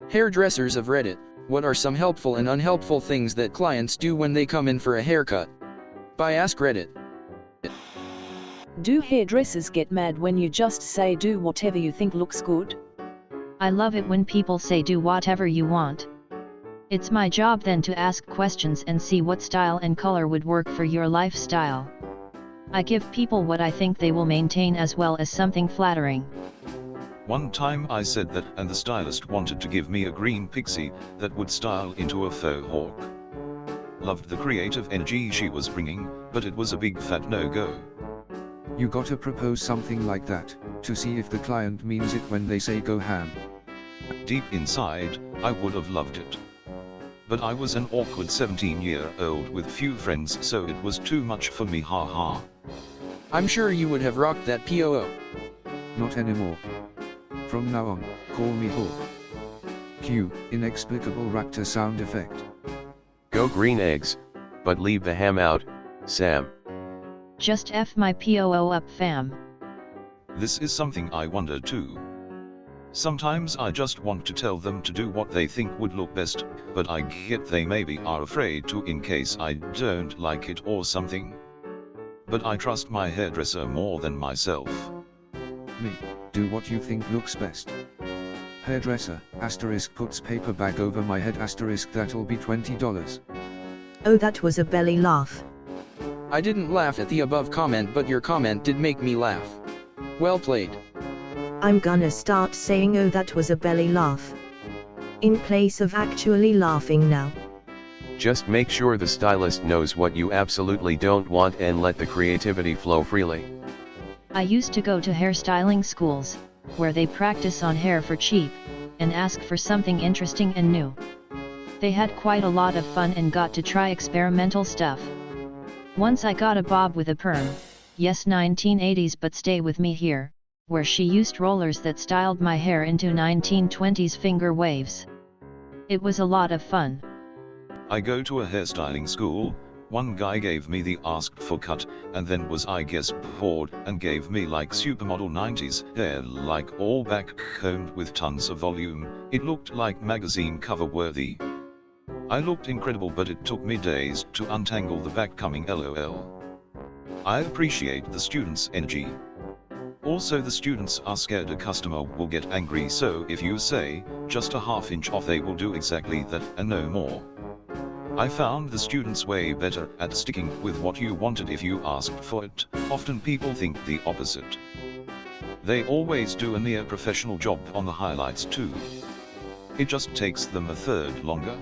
Hairdressers of Reddit, what are some helpful and unhelpful things that clients do when they come in for a haircut? By Ask Reddit. Do hairdressers get mad when you just say do whatever you think looks good? I love it when people say do whatever you want. It's my job then to ask questions and see what style and color would work for your lifestyle. I give people what I think they will maintain as well as something flattering. One time I said that and the stylist wanted to give me a green pixie that would style into a faux hawk. Loved the creative energy she was bringing, but it was a big fat no-go. You gotta propose something like that, to see if the client means it when they say go ham. Deep inside, I would have loved it. But I was an awkward 17-year-old with few friends, so it was too much for me, haha. I'm sure you would have rocked that POO. Not anymore. From now on, call me Hawk. Cue inexplicable raptor sound effect. Go green eggs, but leave the ham out, Sam. Just F my POO up, fam. This is something I wonder too. Sometimes I just want to tell them to do what they think would look best, but I get they maybe are afraid to in case I don't like it or something. But I trust my hairdresser more than myself. Me, do what you think looks best. Hairdresser, asterisk puts paper bag over my head, asterisk that'll be $20. Oh, that was a belly laugh. I didn't laugh at the above comment, but your comment did make me laugh. Well played. I'm gonna start saying oh that was a belly laugh, in place of actually laughing now. Just make sure the stylist knows what you absolutely don't want and let the creativity flow freely. I used to go to hairstyling schools, where they practice on hair for cheap, and ask for something interesting and new. They had quite a lot of fun and got to try experimental stuff. Once I got a bob with a perm, yes 1980s but stay with me here, where she used rollers that styled my hair into 1920s finger waves. It was a lot of fun. I go to a hairstyling school. One guy gave me the asked for cut, and then was I guess bored, and gave me like supermodel 90s hair, like all back combed with tons of volume. It looked like magazine cover worthy. I looked incredible, but it took me days to untangle the back coming LOL. I appreciate the students' energy. Also, the students are scared a customer will get angry, so if you say, just a ½ inch off, they will do exactly that and no more. I found the students way better at sticking with what you wanted if you asked for it. Often people think the opposite. They always do a near professional job on the highlights too. It just takes them a third longer.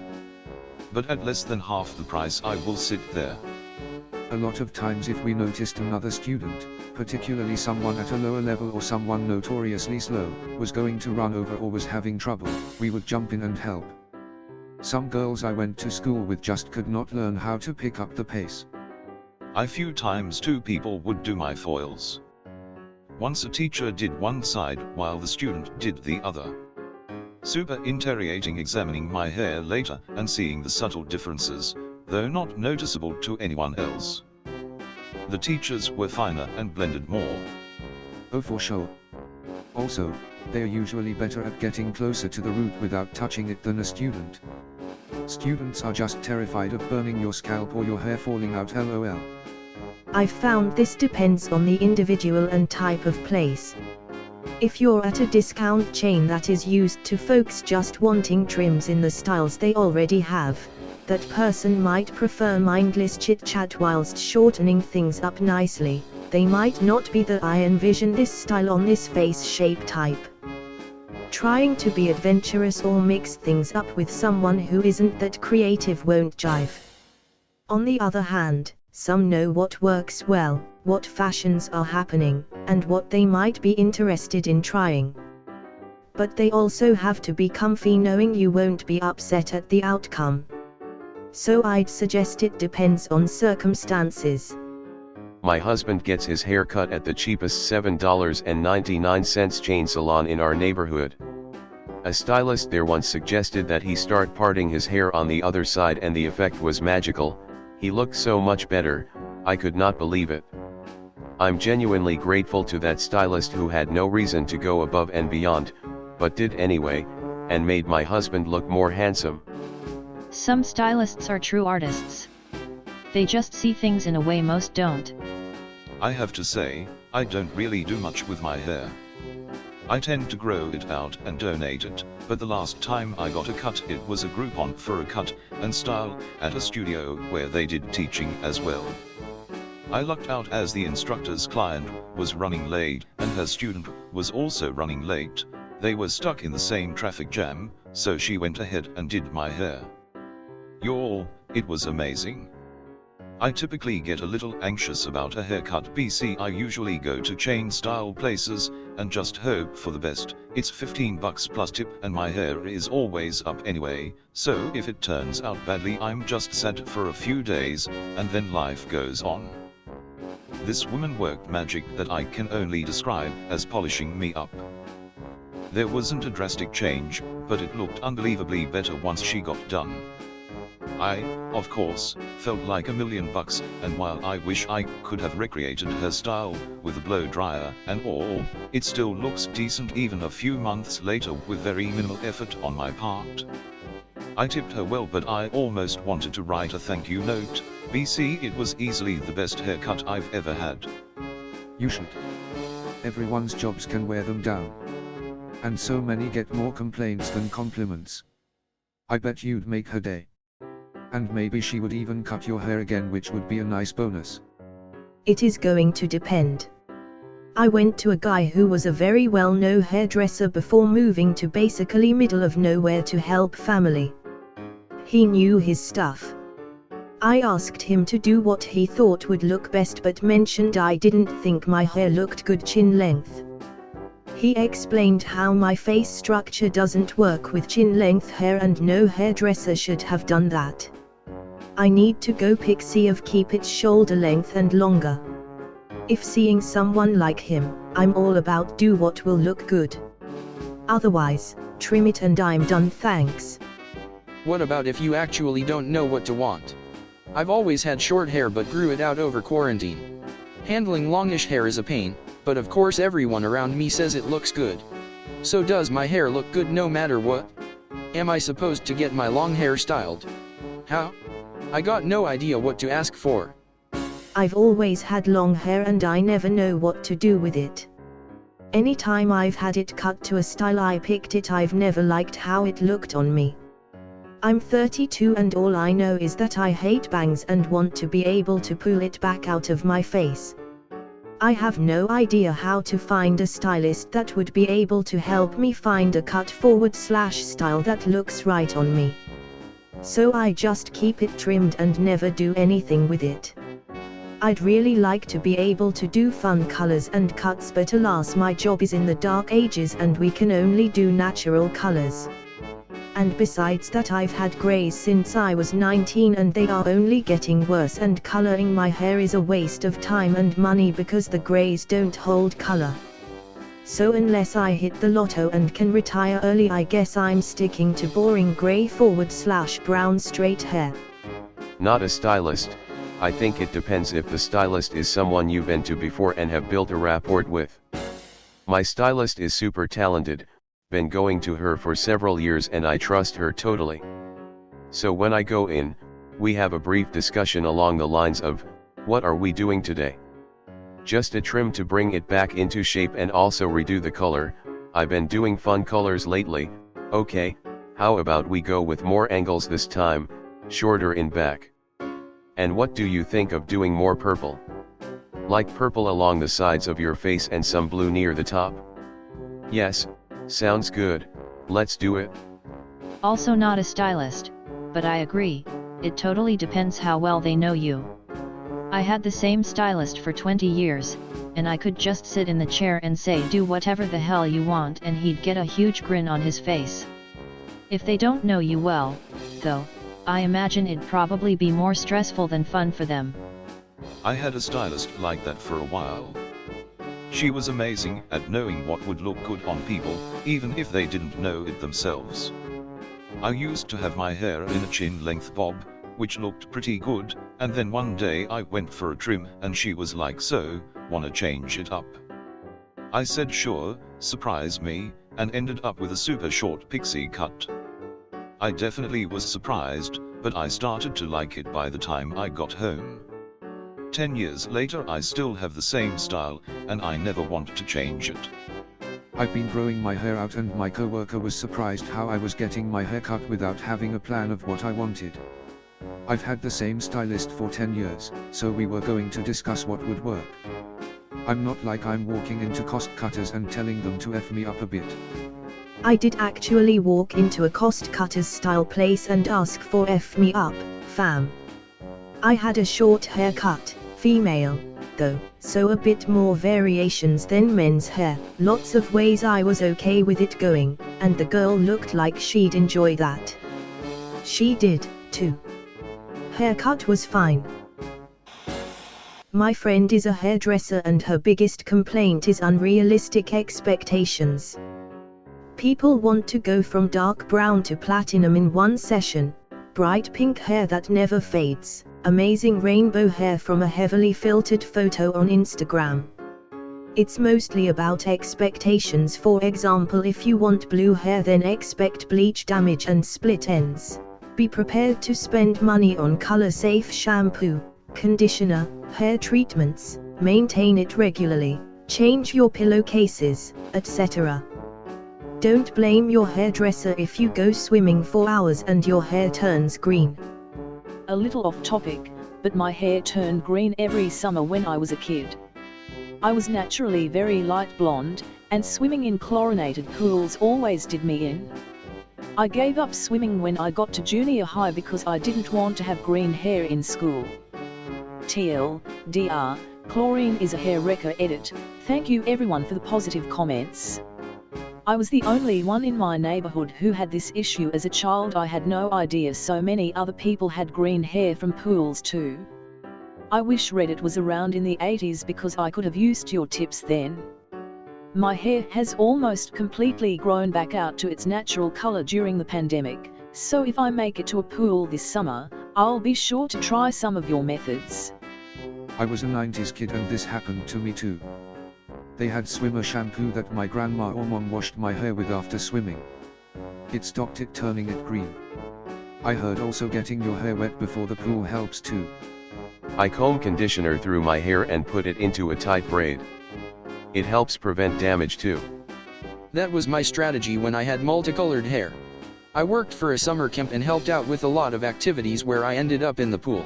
But at less than half the price I will sit there. A lot of times if we noticed another student, particularly someone at a lower level or someone notoriously slow, was going to run over or was having trouble, we would jump in and help. Some girls I went to school with just could not learn how to pick up the pace. A few times two people would do my foils. Once a teacher did one side while the student did the other. Super interrogating, examining my hair later and seeing the subtle differences, though not noticeable to anyone else. The teachers were finer and blended more. Oh, for sure. Also, they are usually better at getting closer to the root without touching it than a student. Students are just terrified of burning your scalp or your hair falling out, lol. I found this depends on the individual and type of place. If you're at a discount chain that is used to folks just wanting trims in the styles they already have, that person might prefer mindless chit-chat whilst shortening things up nicely. They might not be the I envision this style on this face shape type. Trying to be adventurous or mix things up with someone who isn't that creative won't jive. On the other hand, some know what works well, what fashions are happening, and what they might be interested in trying. But they also have to be comfy knowing you won't be upset at the outcome. So I'd suggest it depends on circumstances. My husband gets his hair cut at the cheapest $7.99 chain salon in our neighborhood. A stylist there once suggested that he start parting his hair on the other side and the effect was magical. He looked so much better, I could not believe it. I'm genuinely grateful to that stylist who had no reason to go above and beyond, but did anyway. and made my husband look more handsome. Some stylists are true artists. They just see things in a way most don't. I have to say, I don't really do much with my hair. I tend to grow it out and donate it, but the last time I got a cut it was a Groupon for a cut and style at a studio where they did teaching as well. I lucked out as the instructor's client was running late and her student was also running late. They were stuck in the same traffic jam, so she went ahead and did my hair. Y'all, it was amazing. I typically get a little anxious about a haircut BC. I usually go to chain style places and just hope for the best. It's $15 plus tip and my hair is always up anyway, so if it turns out badly I'm just sad for a few days, and then life goes on. This woman worked magic that I can only describe as polishing me up. There wasn't a drastic change, but it looked unbelievably better once she got done. I, of course, felt like $1 million, and while I wish I could have recreated her style with a blow dryer and all, it still looks decent even a few months later with very minimal effort on my part. I tipped her well, but I almost wanted to write a thank you note. BC, it was easily the best haircut I've ever had. You should. Everyone's jobs can wear them down. And so many get more complaints than compliments. I bet you'd make her day. And maybe she would even cut your hair again, which would be a nice bonus. It is going to depend. I went to a guy who was a very well-known hairdresser before moving to basically middle of nowhere to help family. He knew his stuff. I asked him to do what he thought would look best, but mentioned I didn't think my hair looked good chin length. He explained how my face structure doesn't work with chin length hair and no hairdresser should have done that. I need to go pixie of keep it shoulder length and longer. If seeing someone like him, I'm all about do what will look good. Otherwise, trim it and I'm done, thanks. What about if you actually don't know what to want? I've always had short hair but grew it out over quarantine. Handling longish hair is a pain, but of course everyone around me says it looks good. So does my hair look good no matter what? Am I supposed to get my long hair styled? How? I got no idea what to ask for. I've always had long hair and I never know what to do with it. Anytime I've had it cut to a style I picked it, I've never liked how it looked on me. I'm 32 and all I know is that I hate bangs and want to be able to pull it back out of my face. I have no idea how to find a stylist that would be able to help me find a cut/style that looks right on me. So I just keep it trimmed and never do anything with it. I'd really like to be able to do fun colors and cuts, but alas my job is in the dark ages and we can only do natural colors. And besides that, I've had grays since I was 19 and they are only getting worse, and coloring my hair is a waste of time and money because the grays don't hold color. So unless I hit the lotto and can retire early, I guess I'm sticking to boring gray/brown straight hair. Not a stylist. I think it depends if the stylist is someone you've been to before and have built a rapport with. My stylist is super talented, been going to her for several years and I trust her totally. So when I go in, we have a brief discussion along the lines of, what are we doing today? Just a trim to bring it back into shape and also redo the color. I've been doing fun colors lately. Okay, how about we go with more angles this time, shorter in back. And what do you think of doing more purple? Like purple along the sides of your face and some blue near the top? Yes, sounds good, let's do it. Also not a stylist, but I agree, it totally depends how well they know you. I had the same stylist for 20 years, and I could just sit in the chair and say do whatever the hell you want and he'd get a huge grin on his face. If they don't know you well, though, I imagine it'd probably be more stressful than fun for them. I had a stylist like that for a while. She was amazing at knowing what would look good on people, even if they didn't know it themselves. I used to have my hair in a chin-length bob, which looked pretty good, and then one day I went for a trim and she was like, so, wanna change it up? I said sure, surprise me, and ended up with a super short pixie cut. I definitely was surprised, but I started to like it by the time I got home. 10 years later I still have the same style, and I never want to change it. I've been growing my hair out and my coworker was surprised how I was getting my hair cut without having a plan of what I wanted. I've had the same stylist for 10 years, so we were going to discuss what would work. I'm not like I'm walking into cost cutters and telling them to F me up a bit. I did actually walk into a cost cutters style place and ask for F me up, fam. I had a short haircut, female, though, so a bit more variations than men's hair, lots of ways I was okay with it going, and the girl looked like she'd enjoy that. She did, too. Haircut was fine. My friend is a hairdresser and her biggest complaint is unrealistic expectations. People want to go from dark brown to platinum in one session, bright pink hair that never fades, amazing rainbow hair from a heavily filtered photo on Instagram. It's mostly about expectations. For example, if you want blue hair, then expect bleach damage and split ends. Be prepared to spend money on color-safe shampoo, conditioner, hair treatments, maintain it regularly, change your pillowcases, etc. Don't blame your hairdresser if you go swimming for hours and your hair turns green. A little off topic, but my hair turned green every summer when I was a kid. I was naturally very light blonde, and swimming in chlorinated pools always did me in. I gave up swimming when I got to junior high because I didn't want to have green hair in school. TLDR, chlorine is a hair wrecker. Edit. Thank you everyone for the positive comments. I was the only one in my neighborhood who had this issue as a child. I had no idea so many other people had green hair from pools too. I wish Reddit was around in the 80s because I could have used your tips then. My hair has almost completely grown back out to its natural color during the pandemic, so if I make it to a pool this summer, I'll be sure to try some of your methods. I was a 90s kid and this happened to me too. They had swimmer shampoo that my grandma or mom washed my hair with after swimming. It stopped it turning it green. I heard also getting your hair wet before the pool helps too. I comb conditioner through my hair and put it into a tight braid. It helps prevent damage too. That was my strategy when I had multicolored hair. I worked for a summer camp and helped out with a lot of activities where I ended up in the pool.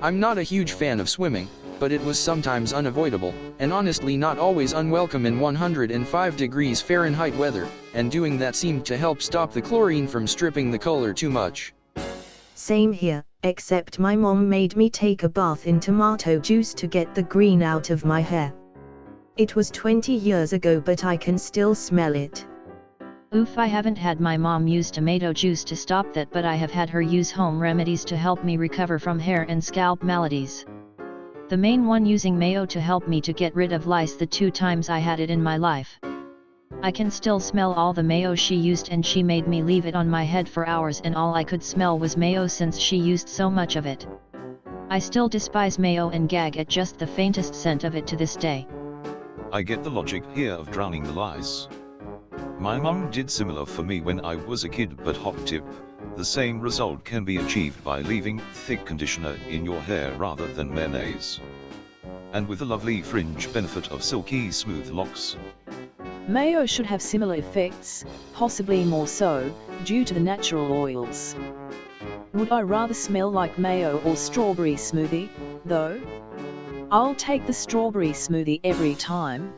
I'm not a huge fan of swimming, but it was sometimes unavoidable, and honestly not always unwelcome in 105 degrees Fahrenheit weather, and doing that seemed to help stop the chlorine from stripping the color too much. Same here, except my mom made me take a bath in tomato juice to get the green out of my hair. It was 20 years ago, but I can still smell it. Oof, I haven't had my mom use tomato juice to stop that, but I have had her use home remedies to help me recover from hair and scalp maladies. The main one using mayo to help me to get rid of lice the 2 times I had it in my life. I can still smell all the mayo she used, and she made me leave it on my head for hours and all I could smell was mayo since she used so much of it. I still despise mayo and gag at just the faintest scent of it to this day. I get the logic here of drowning the lice. My mum did similar for me when I was a kid, but hot tip, the same result can be achieved by leaving thick conditioner in your hair rather than mayonnaise. And with the lovely fringe benefit of silky smooth locks. Mayo should have similar effects, possibly more so, due to the natural oils. Would I rather smell like mayo or strawberry smoothie, though? I'll take the strawberry smoothie every time.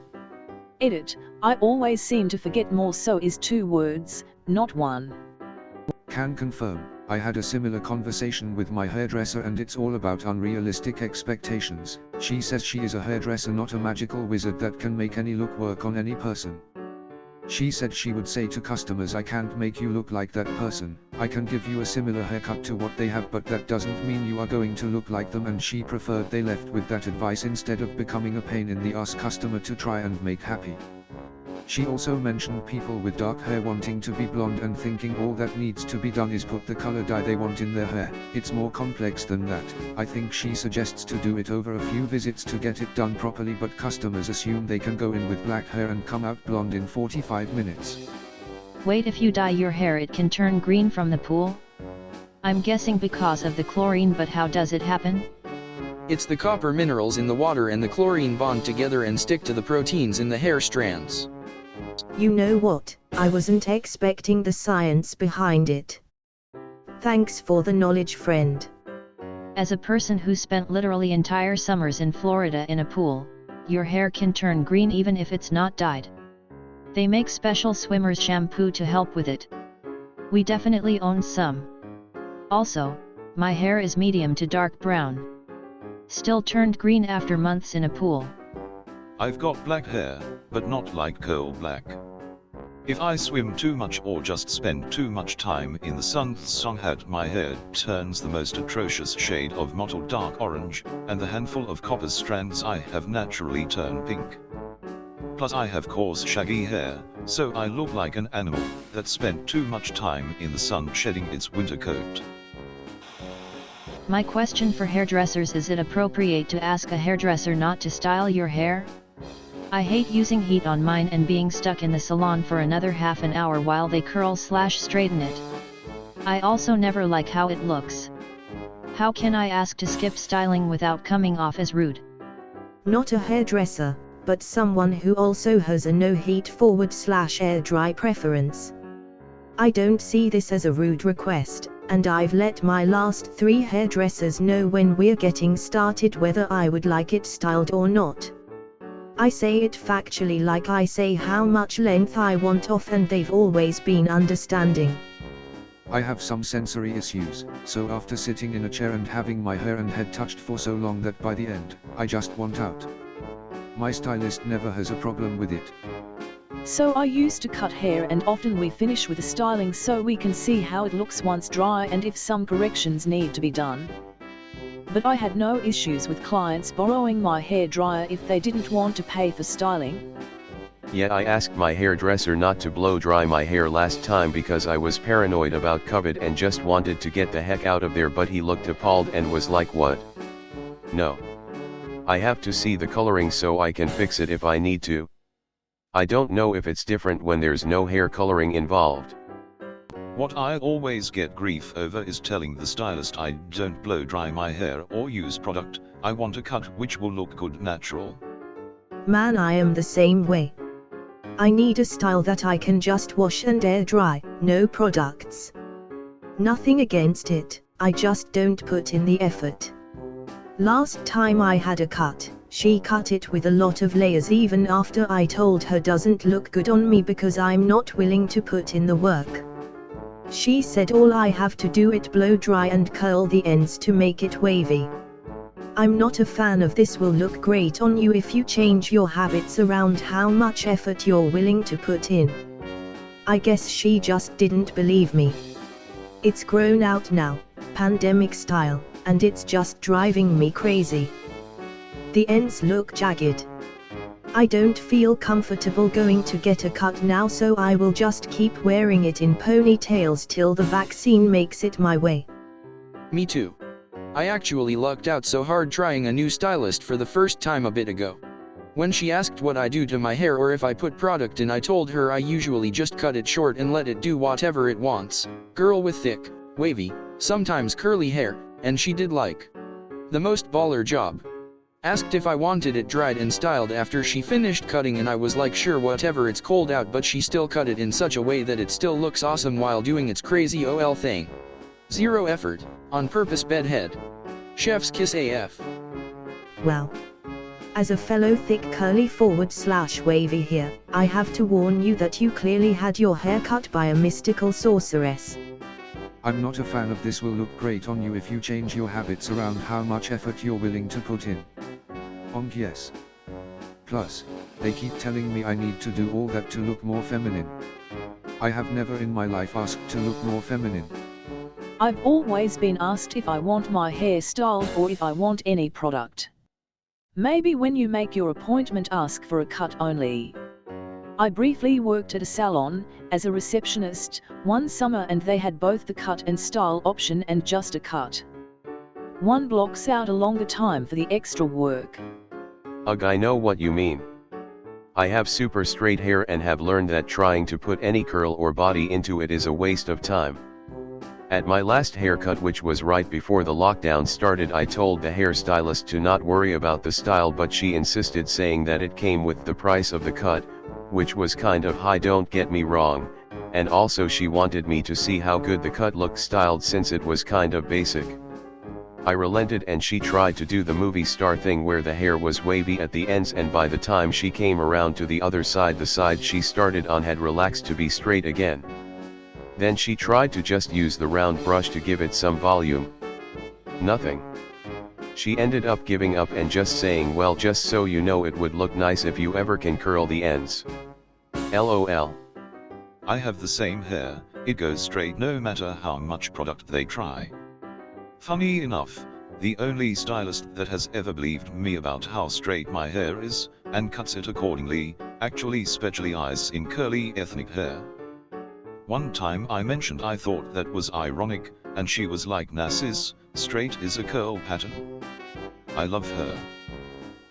Edit, I always seem to forget more so is 2 words, not 1. Can confirm, I had a similar conversation with my hairdresser and it's all about unrealistic expectations. She says she is a hairdresser, not a magical wizard that can make any look work on any person. She said she would say to customers, I can't make you look like that person, I can give you a similar haircut to what they have, but that doesn't mean you are going to look like them, and she preferred they left with that advice instead of becoming a pain in the ass customer to try and make happy. She also mentioned people with dark hair wanting to be blonde and thinking all that needs to be done is put the color dye they want in their hair. It's more complex than that. I think she suggests to do it over a few visits to get it done properly, but customers assume they can go in with black hair and come out blonde in 45 minutes. Wait, if you dye your hair it can turn green from the pool? I'm guessing because of the chlorine, but how does it happen? It's the copper minerals in the water and the chlorine bond together and stick to the proteins in the hair strands. You know what, I wasn't expecting the science behind it. Thanks for the knowledge, friend. As a person who spent literally entire summers in Florida in a pool, your hair can turn green even if it's not dyed. They make special swimmer's shampoo to help with it. We definitely own some. Also, my hair is medium to dark brown. Still turned green after months in a pool. I've got black hair, but not like coal black. If I swim too much or just spend too much time in the sun, my hair turns the most atrocious shade of mottled dark orange, and the handful of copper strands I have naturally turn pink. Plus I have coarse shaggy hair, so I look like an animal that spent too much time in the sun shedding its winter coat. My question for hairdressers: is it appropriate to ask a hairdresser not to style your hair? I hate using heat on mine and being stuck in the salon for another half an hour while they curl/straighten it. I also never like how it looks. How can I ask to skip styling without coming off as rude? Not a hairdresser, but someone who also has a no heat forward/air dry preference. I don't see this as a rude request, and I've let my last 3 hairdressers know when we're getting started whether I would like it styled or not. I say it factually, like I say how much length I want off, and they've always been understanding. I have some sensory issues, so after sitting in a chair and having my hair and head touched for so long that by the end, I just want out. My stylist never has a problem with it. So I used to cut hair, and often we finish with a styling so we can see how it looks once dry and if some corrections need to be done. But I had no issues with clients borrowing my hair dryer if they didn't want to pay for styling. Yet I asked my hairdresser not to blow dry my hair last time because I was paranoid about COVID and just wanted to get the heck out of there, but he looked appalled and was like, "What? No. I have to see the coloring so I can fix it if I need to." I don't know if it's different when there's no hair coloring involved. What I always get grief over is telling the stylist I don't blow dry my hair or use product. I want a cut which will look good natural. Man, I am the same way. I need a style that I can just wash and air dry, no products. Nothing against it, I just don't put in the effort. Last time I had a cut, she cut it with a lot of layers even after I told her doesn't look good on me because I'm not willing to put in the work. She said all I have to do is blow dry and curl the ends to make it wavy. I'm not a fan of this. Will look great on you if you change your habits around how much effort you're willing to put in. I guess she just didn't believe me. It's grown out now, pandemic style, and it's just driving me crazy. The ends look jagged. I don't feel comfortable going to get a cut now, so I will just keep wearing it in ponytails till the vaccine makes it my way. Me too. I actually lucked out so hard trying a new stylist for the first time a bit ago. When she asked what I do to my hair or if I put product in, I told her I usually just cut it short and let it do whatever it wants. Girl with thick, wavy, sometimes curly hair, and she did like the most baller job. Asked if I wanted it dried and styled after she finished cutting, and I was like, sure, whatever, it's cold out, but she still cut it in such a way that it still looks awesome while doing its crazy OL thing. Zero effort, on purpose bedhead. Chef's kiss AF. Well, as a fellow thick curly forward/wavy here, I have to warn you that you clearly had your hair cut by a mystical sorceress. I'm not a fan of this. Will look great on you if you change your habits around how much effort you're willing to put in. Yes. Plus, they keep telling me I need to do all that to look more feminine. I have never in my life asked to look more feminine. I've always been asked if I want my hair styled or if I want any product. Maybe when you make your appointment ask for a cut only. I briefly worked at a salon, as a receptionist, one summer, and they had both the cut and style option and just a cut. One blocks out a longer time for the extra work. Ugh, I know what you mean. I have super straight hair and have learned that trying to put any curl or body into it is a waste of time. At my last haircut, which was right before the lockdown started, I told the hairstylist to not worry about the style, but she insisted, saying that it came with the price of the cut, which was kind of high, don't get me wrong, and also she wanted me to see how good the cut looked styled since it was kind of basic. I relented and she tried to do the movie star thing where the hair was wavy at the ends, and by the time she came around to the other side, the side she started on had relaxed to be straight again. Then she tried to just use the round brush to give it some volume. Nothing. She ended up giving up and just saying, well, just so you know, it would look nice if you ever can curl the ends. LOL. I have the same hair, it goes straight no matter how much product they try. Funny enough, the only stylist that has ever believed me about how straight my hair is, and cuts it accordingly, actually specializes in curly ethnic hair. One time I mentioned I thought that was ironic, and she was like, "Nah sis, straight is a curl pattern." I love her.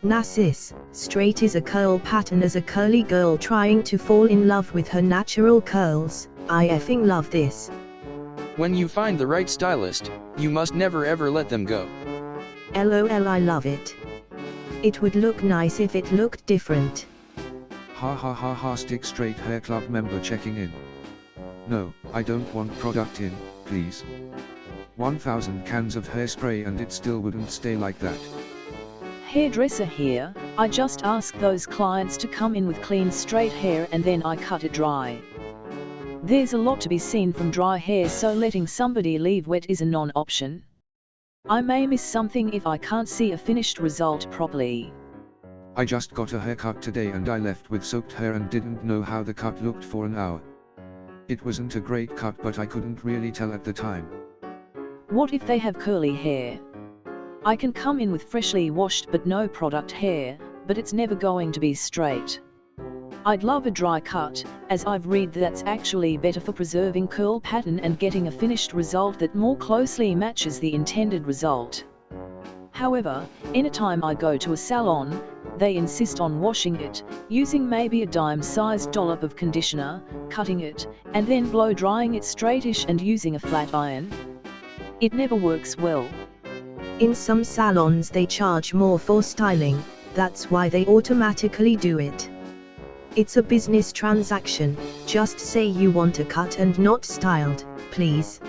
Nah sis, straight is a curl pattern. As a curly girl trying to fall in love with her natural curls, I effing love this. When you find the right stylist, you must never ever let them go. LOL, I love it. It would look nice if it looked different. Ha ha ha ha, Stick Straight Hair Club member checking in. No, I don't want product in, please. 1000 cans of hairspray and it still wouldn't stay like that. Hairdresser here, I just ask those clients to come in with clean straight hair and then I cut it dry. There's a lot to be seen from dry hair, so letting somebody leave wet is a non-option. I may miss something if I can't see a finished result properly. I just got a haircut today and I left with soaked hair and didn't know how the cut looked for an hour. It wasn't a great cut, but I couldn't really tell at the time. What if they have curly hair? I can come in with freshly washed but no product hair, but it's never going to be straight. I'd love a dry cut, as I've read that's actually better for preserving curl pattern and getting a finished result that more closely matches the intended result. However, anytime I go to a salon, they insist on washing it, using maybe a dime-sized dollop of conditioner, cutting it, and then blow drying it straightish and using a flat iron. It never works well. In some salons they charge more for styling, that's why they automatically do it. It's a business transaction, just say you want a cut and not styled, please.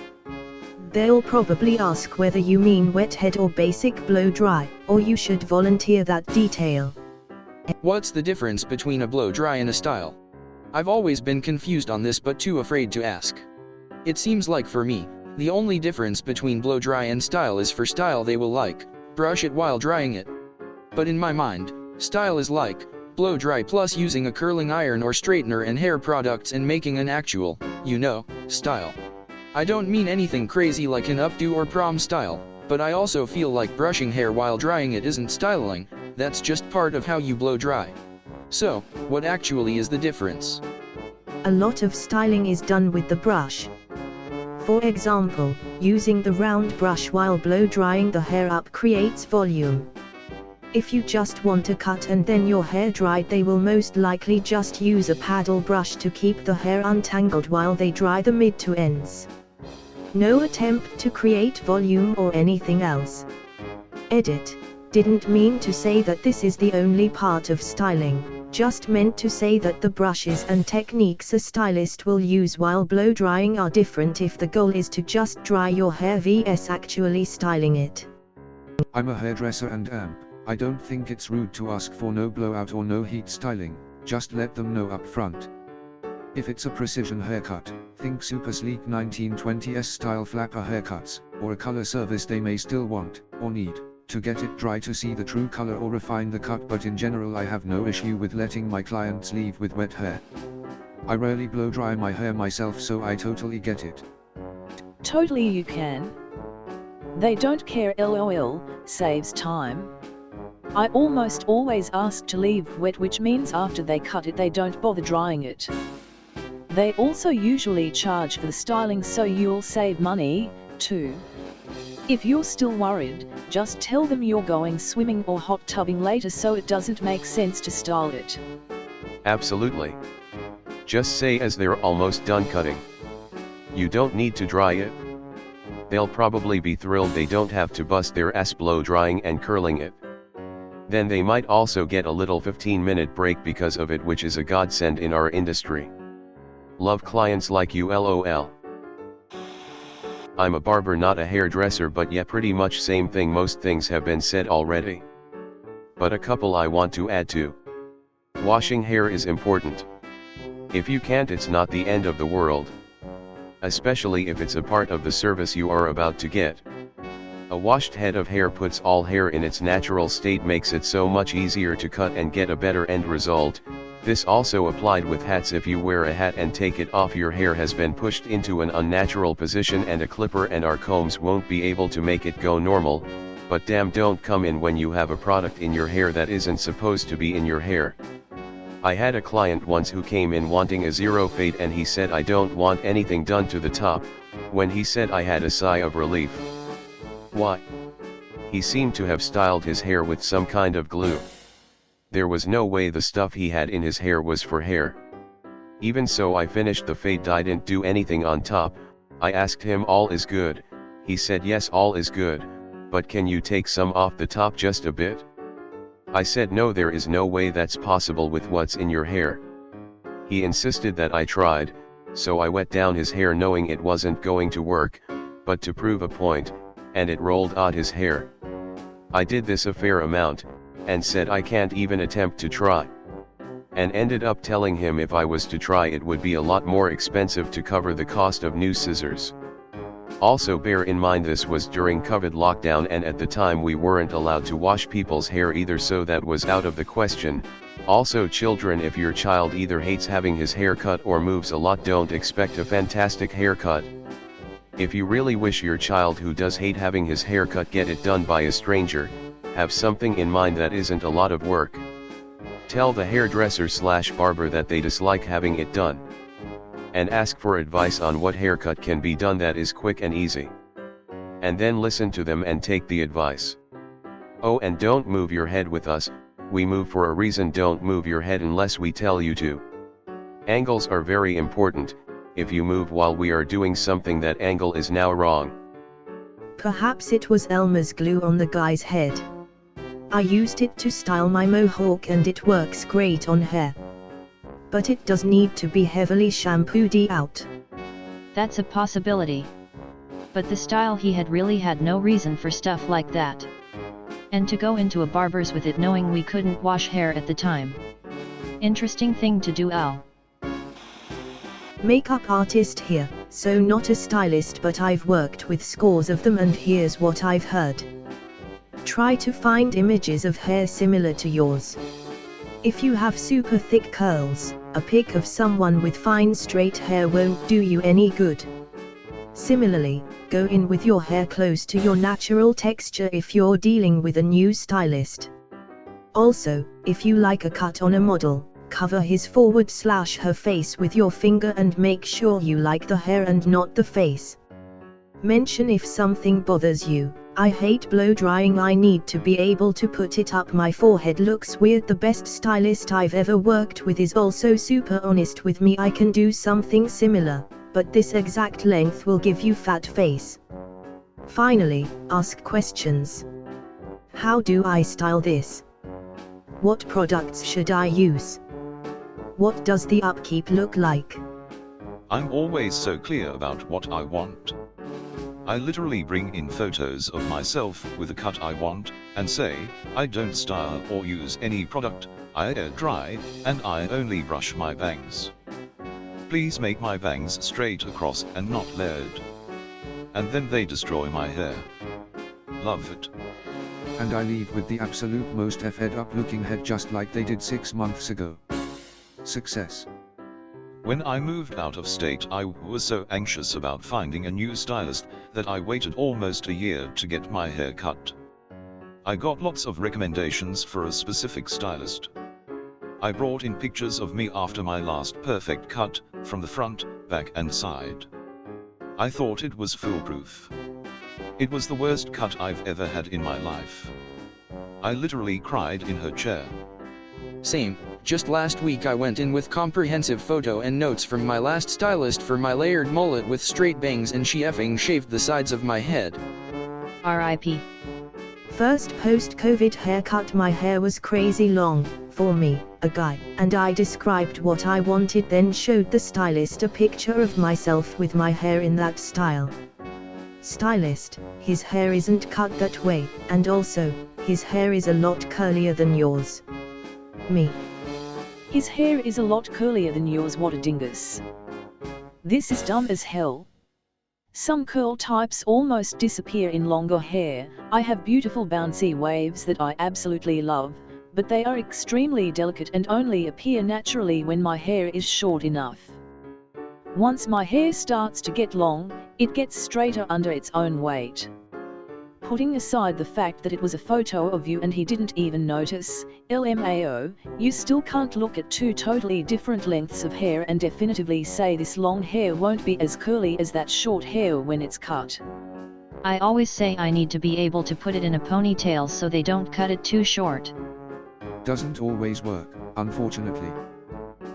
They'll probably ask whether you mean wet head or basic blow dry, or you should volunteer that detail. What's the difference between a blow dry and a style? I've always been confused on this but too afraid to ask. It seems like for me, the only difference between blow dry and style is for style they will like, brush it while drying it. But in my mind, style is like, blow dry plus using a curling iron or straightener and hair products and making an actual, style. I don't mean anything crazy like an updo or prom style, but I also feel like brushing hair while drying it isn't styling, that's just part of how you blow dry. So, what actually is the difference? A lot of styling is done with the brush. For example, using the round brush while blow drying the hair up creates volume. If you just want a cut and then your hair dried, they will most likely just use a paddle brush to keep the hair untangled while they dry the mid to ends. No attempt to create volume or anything else. Edit. Didn't mean to say that this is the only part of styling, just meant to say that the brushes and techniques a stylist will use while blow drying are different if the goal is to just dry your hair vs actually styling it. I'm a hairdresser and I don't think it's rude to ask for no blowout or no heat styling, just let them know up front. If it's a precision haircut, think super sleek 1920s style flapper haircuts, or a color service they may still want, or need, to get it dry to see the true color or refine the cut, but in general I have no issue with letting my clients leave with wet hair. I rarely blow dry my hair myself, so I totally get it. Totally you can. They don't care, LOL, saves time. I almost always ask to leave wet, which means after they cut it they don't bother drying it. They also usually charge for the styling, so you'll save money, too. If you're still worried, just tell them you're going swimming or hot tubbing later, so it doesn't make sense to style it. Absolutely. Just say as they're almost done cutting. You don't need to dry it. They'll probably be thrilled they don't have to bust their ass blow drying and curling it. Then they might also get a little 15-minute break because of it, which is a godsend in our industry. Love clients like you, LOL. I'm a barber, not a hairdresser, but yeah, pretty much same thing. Most things have been said already. But a couple I want to add to. Washing hair is important. If you can't, it's not the end of the world. Especially if it's a part of the service you are about to get. A washed head of hair puts all hair in its natural state, makes it so much easier to cut and get a better end result. This also applied with hats. If you wear a hat and take it off, your hair has been pushed into an unnatural position, and a clipper and our combs won't be able to make it go normal. But damn, don't come in when you have a product in your hair that isn't supposed to be in your hair. I had a client once who came in wanting a zero fade, and he said, I don't want anything done to the top. When he said, I had a sigh of relief. Why? He seemed to have styled his hair with some kind of glue. There was no way the stuff he had in his hair was for hair. Even so, I finished the fade. I didn't do anything on top. I asked him, all is good? He said, yes, all is good, but can you take some off the top just a bit? I said, no, there is no way that's possible with what's in your hair. He insisted that I tried, so I wet down his hair knowing it wasn't going to work, but to prove a point, and it rolled out his hair. I did this a fair amount, and said I can't even attempt to try. And ended up telling him if I was to try it would be a lot more expensive to cover the cost of new scissors. Also bear in mind this was during COVID lockdown, and at the time we weren't allowed to wash people's hair either, so that was out of the question. Also, children, if your child either hates having his hair cut or moves a lot, don't expect a fantastic haircut. If you really wish your child who does hate having his hair cut get it done by a stranger, have something in mind that isn't a lot of work. Tell the hairdresser/barber that they dislike having it done. And ask for advice on what haircut can be done that is quick and easy. And then listen to them and take the advice. Oh, and don't move your head with us, we move for a reason. Don't move your head unless we tell you to. Angles are very important. If you move while we are doing something, that angle is now wrong. Perhaps it was Elmer's glue on the guy's head. I used it to style my mohawk and it works great on hair. But it does need to be heavily shampooed out. That's a possibility. But the style he had really had no reason for stuff like that. And to go into a barber's with it knowing we couldn't wash hair at the time. Interesting thing to do, Al. Makeup artist here, so not a stylist, but I've worked with scores of them, and here's what I've heard. Try to find images of hair similar to yours. If you have super thick curls, a pic of someone with fine straight hair won't do you any good. Similarly, go in with your hair close to your natural texture if you're dealing with a new stylist. Also, if you like a cut on a model, cover his/her face with your finger and make sure you like the hair and not the face. Mention if something bothers you. I hate blow drying, I need to be able to put it up my forehead, looks weird. The best stylist I've ever worked with is also super honest with me. I can do something similar, but this exact length will give you fat face. Finally, ask questions. How do I style this? What products should I use? What does the upkeep look like? I'm always so clear about what I want. I literally bring in photos of myself with a cut I want, and say, I don't style or use any product, I air dry, and I only brush my bangs. Please make my bangs straight across and not layered. And then they destroy my hair. Love it. And I leave with the absolute most fed up looking head, just like they did 6 months ago. Success. When I moved out of state, I was so anxious about finding a new stylist that I waited almost a year to get my hair cut. I got lots of recommendations for a specific stylist. I brought in pictures of me after my last perfect cut, from the front, back and side. I thought it was foolproof. It was the worst cut I've ever had in my life. I literally cried in her chair. Same, just last week I went in with comprehensive photo and notes from my last stylist for my layered mullet with straight bangs, and she effing shaved the sides of my head. RIP. First post-COVID haircut, my hair was crazy long, for me, a guy, and I described what I wanted, then showed the stylist a picture of myself with my hair in that style. Stylist, his hair isn't cut that way, and also, his hair is a lot curlier than yours. Me. His hair is a lot curlier than yours, what a dingus. This is dumb as hell. Some curl types almost disappear in longer hair. I have beautiful bouncy waves that I absolutely love, but they are extremely delicate and only appear naturally when my hair is short enough. Once my hair starts to get long, it gets straighter under its own weight. Putting aside the fact that it was a photo of you and he didn't even notice, LMAO, you still can't look at two totally different lengths of hair and definitively say this long hair won't be as curly as that short hair when it's cut. I always say I need to be able to put it in a ponytail so they don't cut it too short. Doesn't always work, unfortunately.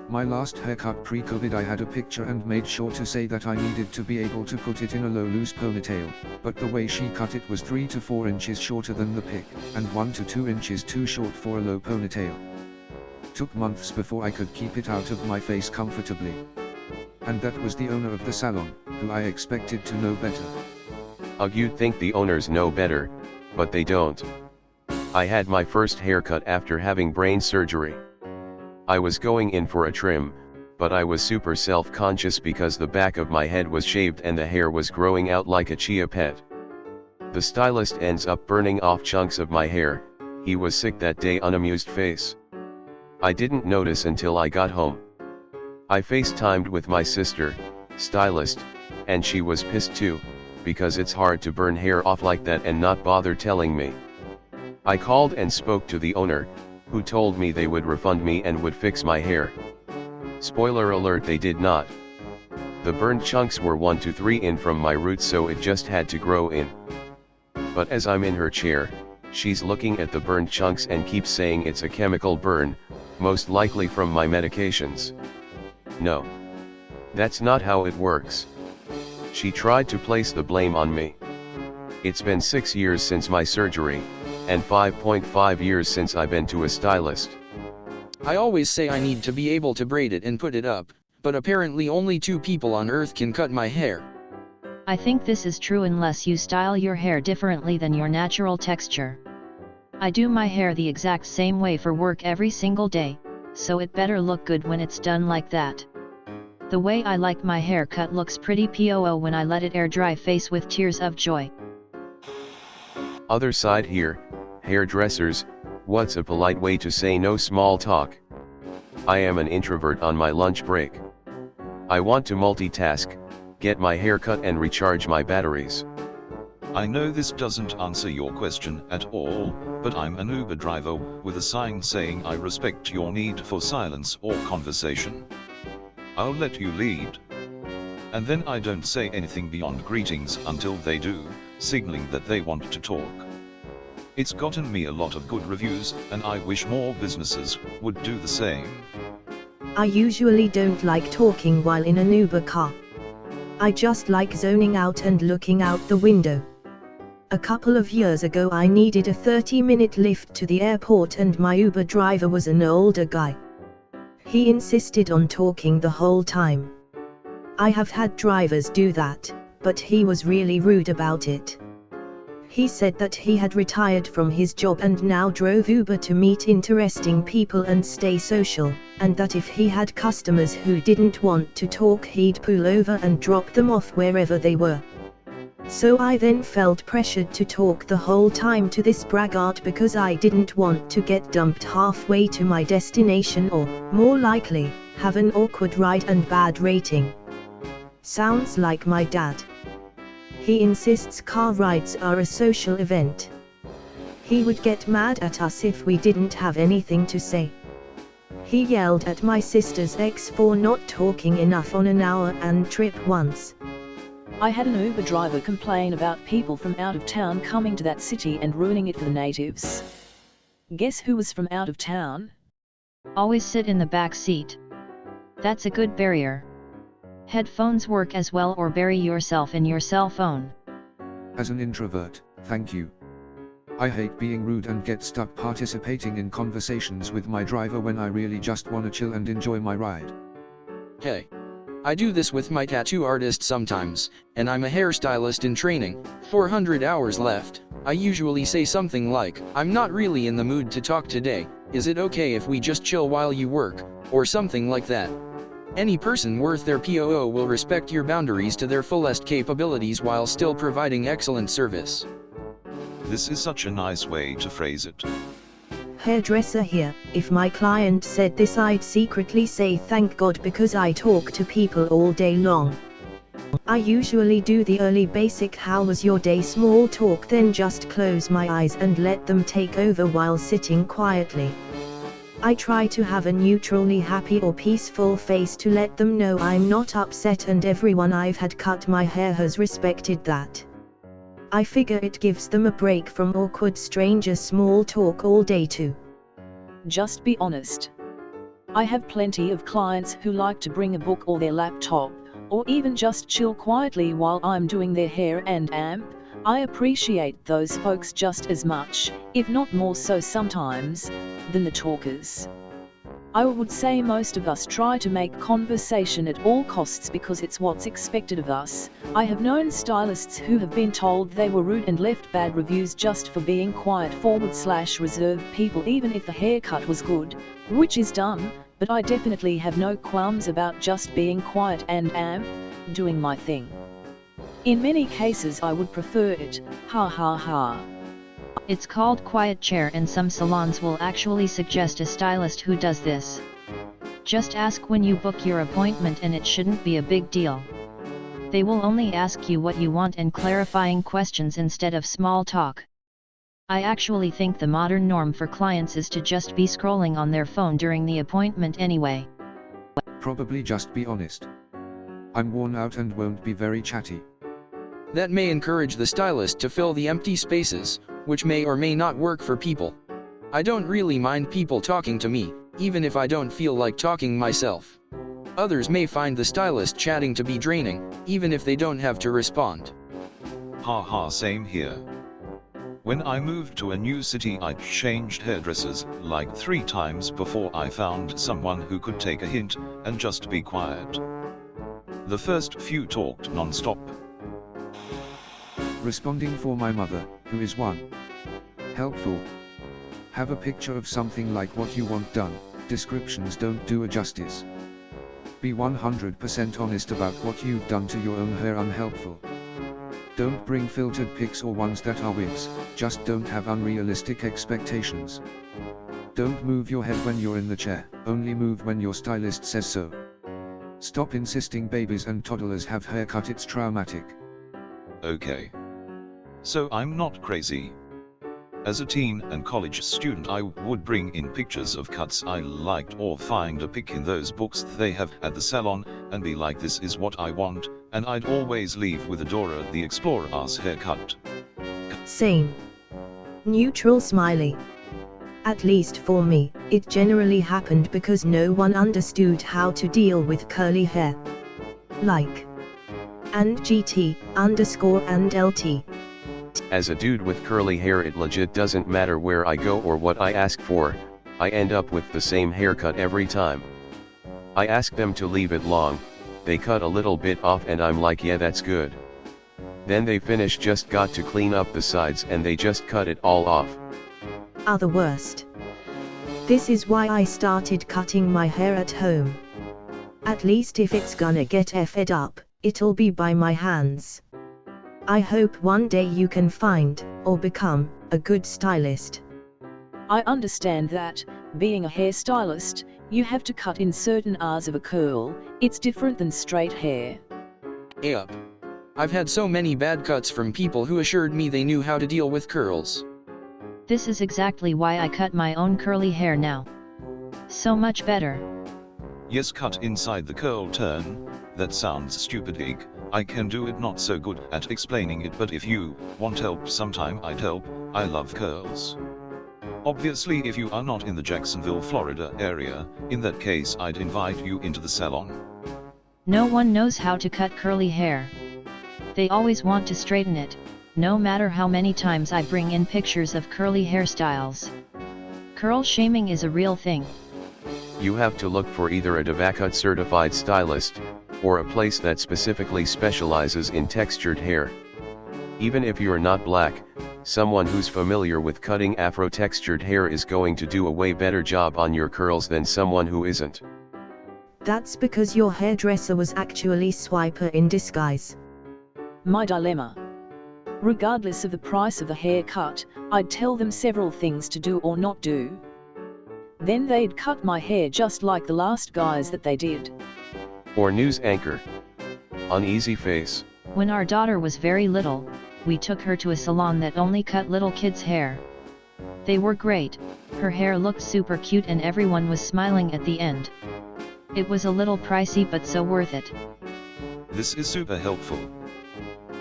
My last haircut pre-COVID, I had a picture and made sure to say that I needed to be able to put it in a low loose ponytail, but the way she cut it was 3 to 4 inches shorter than the pic, and 1 to 2 inches too short for a low ponytail. Took months before I could keep it out of my face comfortably. And that was the owner of the salon, who I expected to know better. Ugh, you'd think the owners know better, but they don't. I had my first haircut after having brain surgery. I was going in for a trim, but I was super self-conscious because the back of my head was shaved and the hair was growing out like a chia pet. The stylist ends up burning off chunks of my hair. He was sick that day, unamused face. I didn't notice until I got home. I FaceTimed with my sister, stylist, and she was pissed too, because it's hard to burn hair off like that and not bother telling me. I called and spoke to the owner, who told me they would refund me and would fix my hair. Spoiler alert, they did not. The burned chunks were 1 to 3 in from my roots, so it just had to grow in. But as I'm in her chair, she's looking at the burned chunks and keeps saying it's a chemical burn, most likely from my medications. No. That's not how it works. She tried to place the blame on me. It's been 6 years since my surgery, and 5.5 years since I've been to a stylist. I always say I need to be able to braid it and put it up, but apparently only 2 people on earth can cut my hair. I think this is true unless you style your hair differently than your natural texture. I do my hair the exact same way for work every single day, so it better look good when it's done like that. The way I like my hair cut looks pretty poo when I let it air dry, face with tears of joy. Other side here, hairdressers, what's a polite way to say no small talk? I am an introvert on my lunch break. I want to multitask, get my hair cut and recharge my batteries. I know this doesn't answer your question at all, but I'm an Uber driver with a sign saying I respect your need for silence or conversation. I'll let you lead. And then I don't say anything beyond greetings until they do, signaling that they want to talk. It's gotten me a lot of good reviews, and I wish more businesses would do the same. I usually don't like talking while in an Uber car. I just like zoning out and looking out the window. A couple of years ago I needed a 30-minute lift to the airport and my Uber driver was an older guy. He insisted on talking the whole time. I have had drivers do that, but he was really rude about it. He said that he had retired from his job and now drove Uber to meet interesting people and stay social, and that if he had customers who didn't want to talk he'd pull over and drop them off wherever they were. So I then felt pressured to talk the whole time to this braggart because I didn't want to get dumped halfway to my destination or, more likely, have an awkward ride and bad rating. Sounds like my dad. He insists car rides are a social event. He would get mad at us if we didn't have anything to say. He yelled at my sister's ex for not talking enough on an hour-and trip once. I had an Uber driver complain about people from out of town coming to that city and ruining it for the natives. Guess who was from out of town? Always sit in the back seat. That's a good barrier. Headphones work as well, or bury yourself in your cell phone. As an introvert, thank you. I hate being rude and get stuck participating in conversations with my driver when I really just wanna chill and enjoy my ride. Hey. I do this with my tattoo artist sometimes, and I'm a hairstylist in training, 400 hours left. I usually say something like, "I'm not really in the mood to talk today, is it okay if we just chill while you work?" or something like that. Any person worth their POO will respect your boundaries to their fullest capabilities while still providing excellent service. This is such a nice way to phrase it. Hairdresser here. If my client said this, I'd secretly say thank God, because I talk to people all day long. I usually do the early basic "how was your day" small talk, then just close my eyes and let them take over while sitting quietly. I try to have a neutrally happy or peaceful face to let them know I'm not upset, and everyone I've had cut my hair has respected that. I figure it gives them a break from awkward stranger small talk all day too. Just be honest. I have plenty of clients who like to bring a book or their laptop, or even just chill quietly while I'm doing their hair and amp. I appreciate those folks just as much, if not more so sometimes, than the talkers. I would say most of us try to make conversation at all costs because it's what's expected of us. I have known stylists who have been told they were rude and left bad reviews just for being quiet / reserved people, even if the haircut was good, which is dumb, but I definitely have no qualms about just being quiet and doing my thing. In many cases I would prefer it, ha ha ha. It's called quiet chair, and some salons will actually suggest a stylist who does this. Just ask when you book your appointment and it shouldn't be a big deal. They will only ask you what you want and clarifying questions instead of small talk. I actually think the modern norm for clients is to just be scrolling on their phone during the appointment anyway. Probably just be honest. I'm worn out and won't be very chatty. That may encourage the stylist to fill the empty spaces, which may or may not work for people. I don't really mind people talking to me, even if I don't feel like talking myself. Others may find the stylist chatting to be draining, even if they don't have to respond. Haha, same here. When I moved to a new city, I changed hairdressers like 3 times before I found someone who could take a hint and just be quiet. The first few talked non-stop. Responding for my mother, who is 1. Helpful. Have a picture of something like what you want done. Descriptions don't do it justice. Be 100% honest about what you've done to your own hair. Unhelpful. Don't bring filtered pics or ones that are wigs, just don't have unrealistic expectations. Don't move your head when you're in the chair, only move when your stylist says so. Stop insisting babies and toddlers have haircut, it's traumatic. Okay. So I'm not crazy. As a teen and college student, I would bring in pictures of cuts I liked or find a pic in those books they have at the salon and be like, this is what I want, and I'd always leave with a Dora the Explorer-ass haircut. Same. Neutral smiley. At least for me, it generally happened because no one understood how to deal with curly hair. Like. And GT, _ and LT. As a dude with curly hair, it legit doesn't matter where I go or what I ask for, I end up with the same haircut every time. I ask them to leave it long, they cut a little bit off and I'm like, yeah, that's good. Then they finish, just got to clean up the sides and they just cut it all off. Are the worst. This is why I started cutting my hair at home. At least if it's gonna get effed up, it'll be by my hands. I hope one day you can find, or become, a good stylist. I understand that, being a hairstylist, you have to cut in certain hours of a curl. It's different than straight hair. Yup. I've had so many bad cuts from people who assured me they knew how to deal with curls. This is exactly why I cut my own curly hair now. So much better. Yes, cut inside the curl turn. That sounds stupid, Ig. I can do it, not so good at explaining it, but if you want help sometime I'd help. I love curls. Obviously if you are not in the Jacksonville, Florida area, in that case I'd invite you into the salon. No one knows how to cut curly hair. They always want to straighten it, no matter how many times I bring in pictures of curly hairstyles. Curl shaming is a real thing. You have to look for either a DeVacut certified stylist, or a place that specifically specializes in textured hair. Even if you're not black, someone who's familiar with cutting Afro-textured hair is going to do a way better job on your curls than someone who isn't. That's because your hairdresser was actually Swiper in disguise. My dilemma. Regardless of the price of the haircut, I'd tell them several things to do or not do. Then they'd cut my hair just like the last guys that they did. Or news anchor. Uneasy face. When our daughter was very little, we took her to a salon that only cut little kids' hair. They were great, her hair looked super cute and everyone was smiling at the end. It was a little pricey but so worth it. This is super helpful.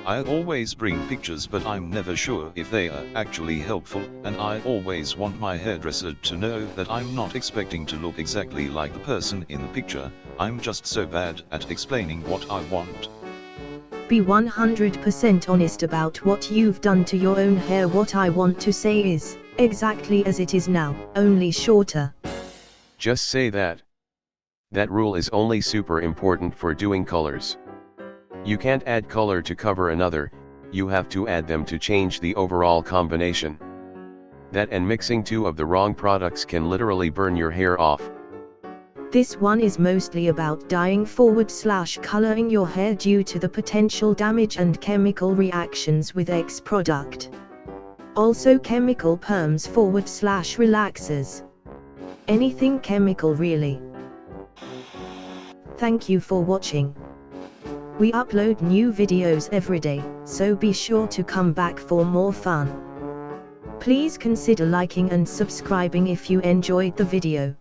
I always bring pictures but I'm never sure if they are actually helpful, and I always want my hairdresser to know that I'm not expecting to look exactly like the person in the picture. I'm just so bad at explaining what I want. Be 100% honest about what you've done to your own hair. What I want to say is, exactly as it is now, only shorter. Just say that. That rule is only super important for doing colors. You can't add color to cover another, you have to add them to change the overall combination. That and mixing two of the wrong products can literally burn your hair off. This one is mostly about dyeing / coloring your hair due to the potential damage and chemical reactions with X product. Also chemical perms / relaxers. Anything chemical really. Thank you for watching. We upload new videos every day, so be sure to come back for more fun. Please consider liking and subscribing if you enjoyed the video.